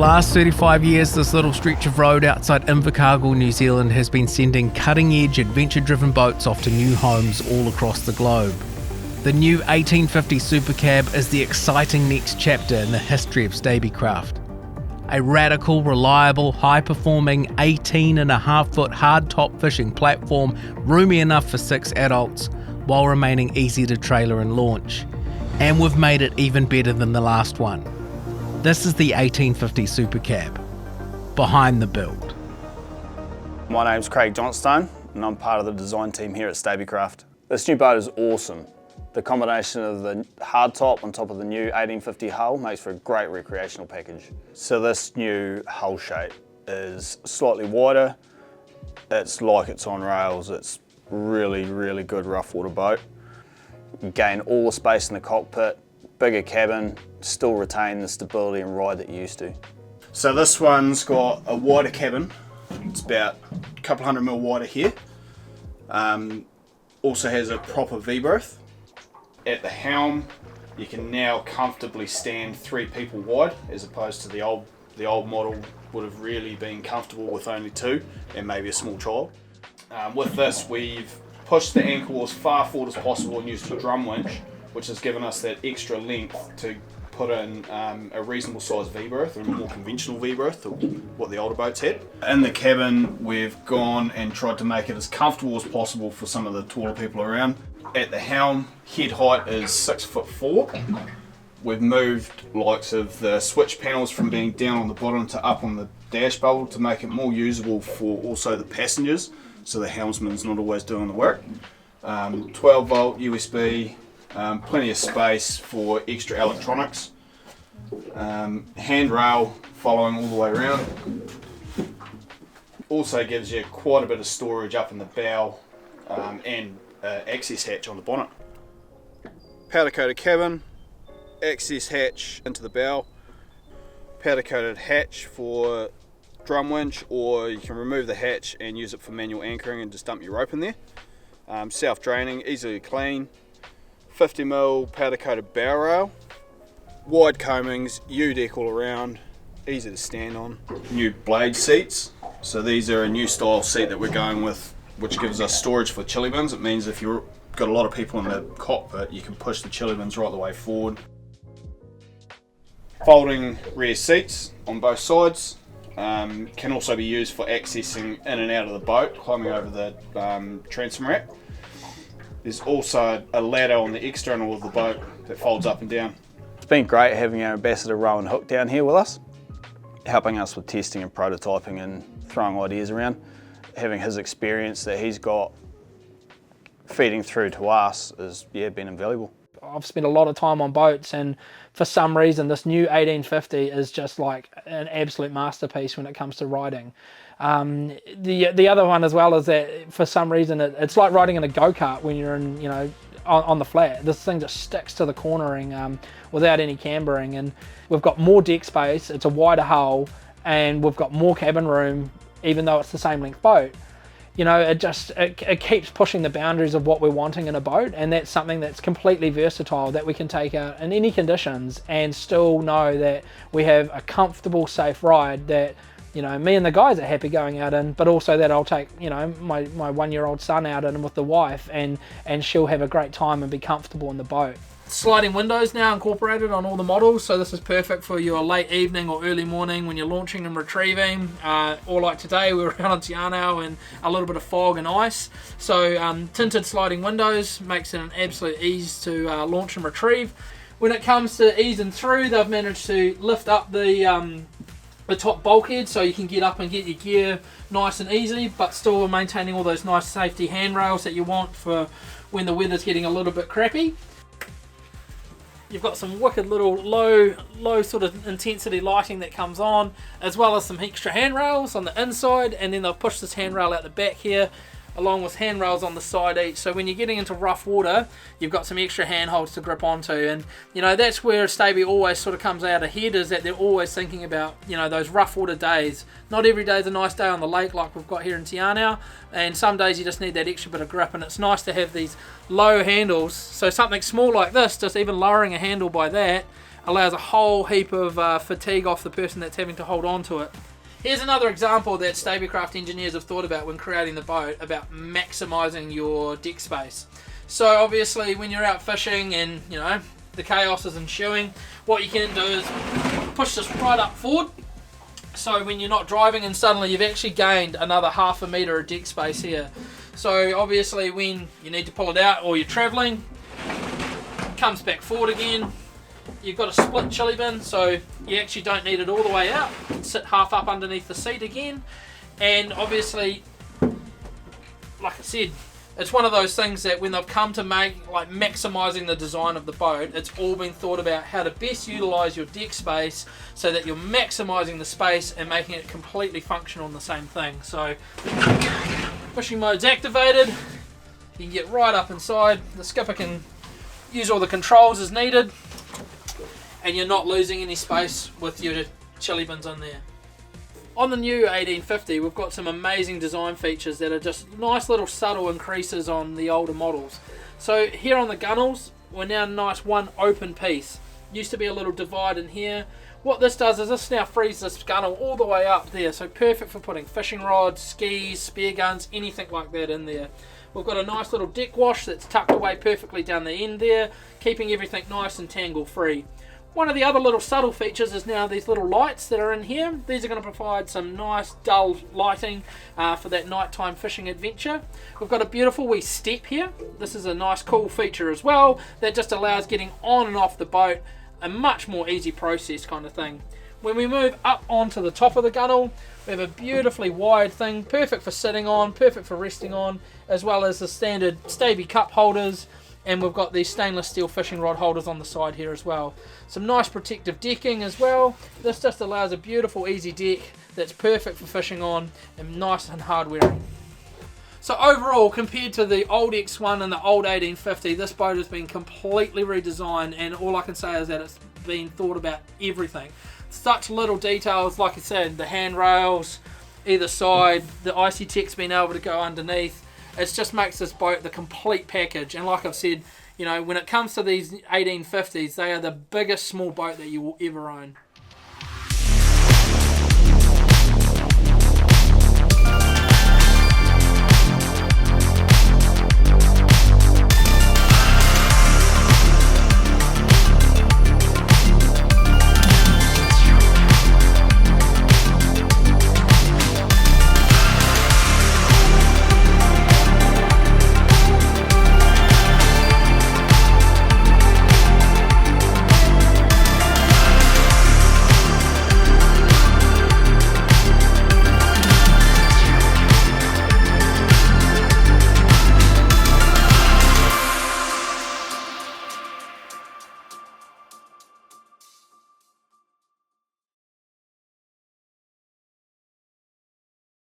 last 35 years, this little stretch of road outside Invercargill, New Zealand has been sending cutting-edge adventure-driven boats off to new homes all across the globe. The new 1850 Supercab is the exciting next chapter in the history of Stabicraft. A radical, reliable, high-performing 18.5-foot hard-top fishing platform, roomy enough for 6 adults, while remaining easy to trailer and launch. And we've made it even better than the last one. This is the 1850 Supercab, behind the build. My name's Craig Johnstone and I'm part of the design team here at Stabicraft. This new boat is awesome. The combination of the hardtop on top of the new 1850 hull makes for a great recreational package. So this new hull shape is slightly wider. It's like it's on rails. It's really, really good rough water boat. You gain all the space in the cockpit, bigger cabin, still retain the stability and ride that you used to. So this one's got a wider cabin. It's about a couple 100mm wider here. Also has a proper V-berth. At the helm, you can now comfortably stand 3 people wide, as opposed to the old model would have really been comfortable with only 2 and maybe a small child. With this, we've pushed the anchor as far forward as possible and used a drum winch, which has given us that extra length to put in a reasonable sized V-berth, or a more conventional V-berth, or what the older boats had. In the cabin, we've gone and tried to make it as comfortable as possible for some of the taller people around. At the helm, head height is 6'4". We've moved likes of the switch panels from being down on the bottom to up on the dash bubble to make it more usable for also the passengers, so the helmsman's not always doing the work. 12 volt USB, plenty of space for extra electronics. Handrail following all the way around. Also gives you quite a bit of storage up in the bow and access hatch on the bonnet. Powder coated cabin, access hatch into the bow, powder coated hatch for drum winch, or you can remove the hatch and use it for manual anchoring and just dump your rope in there. Self-draining, easily clean. 50mm powder coated bow rail, wide coamings, U-deck all around, easy to stand on. New blade seats, so these are a new style seat that we're going with, which gives us storage for chili bins. It means if you've got a lot of people in the cockpit, you can push the chili bins right the way forward. Folding rear seats on both sides, can also be used for accessing in and out of the boat, climbing over the transom rack. There's also a ladder on the external of the boat that folds up and down. It's been great having our ambassador Rowan Hook down here with us, helping us with testing and prototyping and throwing ideas around. Having his experience that he's got feeding through to us has been invaluable. I've spent a lot of time on boats, and for some reason this new 1850 is just like an absolute masterpiece when it comes to riding. The other one as well is that for some reason it's like riding in a go-kart when you're in, on the flat. This thing just sticks to the cornering without any cambering, and we've got more deck space, it's a wider hull, and we've got more cabin room even though it's the same length boat. It keeps pushing the boundaries of what we're wanting in a boat, and that's something that's completely versatile, that we can take out in any conditions and still know that we have a comfortable, safe ride that me and the guys are happy going out in, but also that I'll take my 1-year-old son out in with the wife, and she'll have a great time and be comfortable in the boat. Sliding windows now incorporated on all the models, so this is perfect for your late evening or early morning when you're launching and retrieving, or like today we were out on Te Anau and a little bit of fog and ice. So tinted sliding windows makes it an absolute ease to launch and retrieve. When it comes to easing through, they've managed to lift up the top bulkhead so you can get up and get your gear nice and easy, but still maintaining all those nice safety handrails that you want for when the weather's getting a little bit crappy. You've got some wicked little low sort of intensity lighting that comes on, as well as some extra handrails on the inside, and then they've pushed this handrail out the back here along with handrails on the side each, so when you're getting into rough water you've got some extra handholds to grip onto. And that's where Staby always sort of comes out ahead, is that they're always thinking about those rough water days. Not every day is a nice day on the lake like we've got here in Te Anau, and some days you just need that extra bit of grip, and it's nice to have these low handles. So something small like this, just even lowering a handle by that allows a whole heap of fatigue off the person that's having to hold on to it. Here's another example that Stabicraft engineers have thought about when creating the boat, about maximising your deck space. So obviously when you're out fishing and the chaos is ensuing, what you can do is push this right up forward. So when you're not driving and suddenly you've actually gained another half a metre of deck space here. So obviously when you need to pull it out or you're travelling, it comes back forward again. You've got a split chili bin, so you actually don't need it all the way out. You can sit half up underneath the seat again. And obviously, like I said, it's one of those things that when they've come to maximising the design of the boat, it's all been thought about how to best utilise your deck space so that you're maximising the space and making it completely functional in the same thing. So fishing mode's activated, you can get right up inside, the skipper can use all the controls as needed, and you're not losing any space with your chili bins in there. On the new 1850, we've got some amazing design features that are just nice little subtle increases on the older models. So here on the gunnels, we're now nice one open piece. Used to be a little divide in here. What this does is this now frees this gunnel all the way up there, so perfect for putting fishing rods, skis, spear guns, anything like that in there. We've got a nice little deck wash that's tucked away perfectly down the end there, keeping everything nice and tangle free. One of the other little subtle features is now these little lights that are in here. These are going to provide some nice dull lighting for that nighttime fishing adventure. We've got a beautiful wee step here. This is a nice cool feature as well that just allows getting on and off the boat, a much more easy process kind of thing. When we move up onto the top of the gunnel, we have a beautifully wide thing, perfect for sitting on, perfect for resting on, as well as the standard Staby cup holders. And we've got these stainless steel fishing rod holders on the side here as well. Some nice protective decking as well. This just allows a beautiful easy deck that's perfect for fishing on and nice and hard wearing. So overall, compared to the old X1 and the old 1850, this boat has been completely redesigned, and all I can say is that it's been thought about everything. Such little details, like I said, the handrails, either side, the icy tech's been able to go underneath. It just makes this boat the complete package. And like I've said, when it comes to these 1850s, they are the biggest small boat that you will ever own.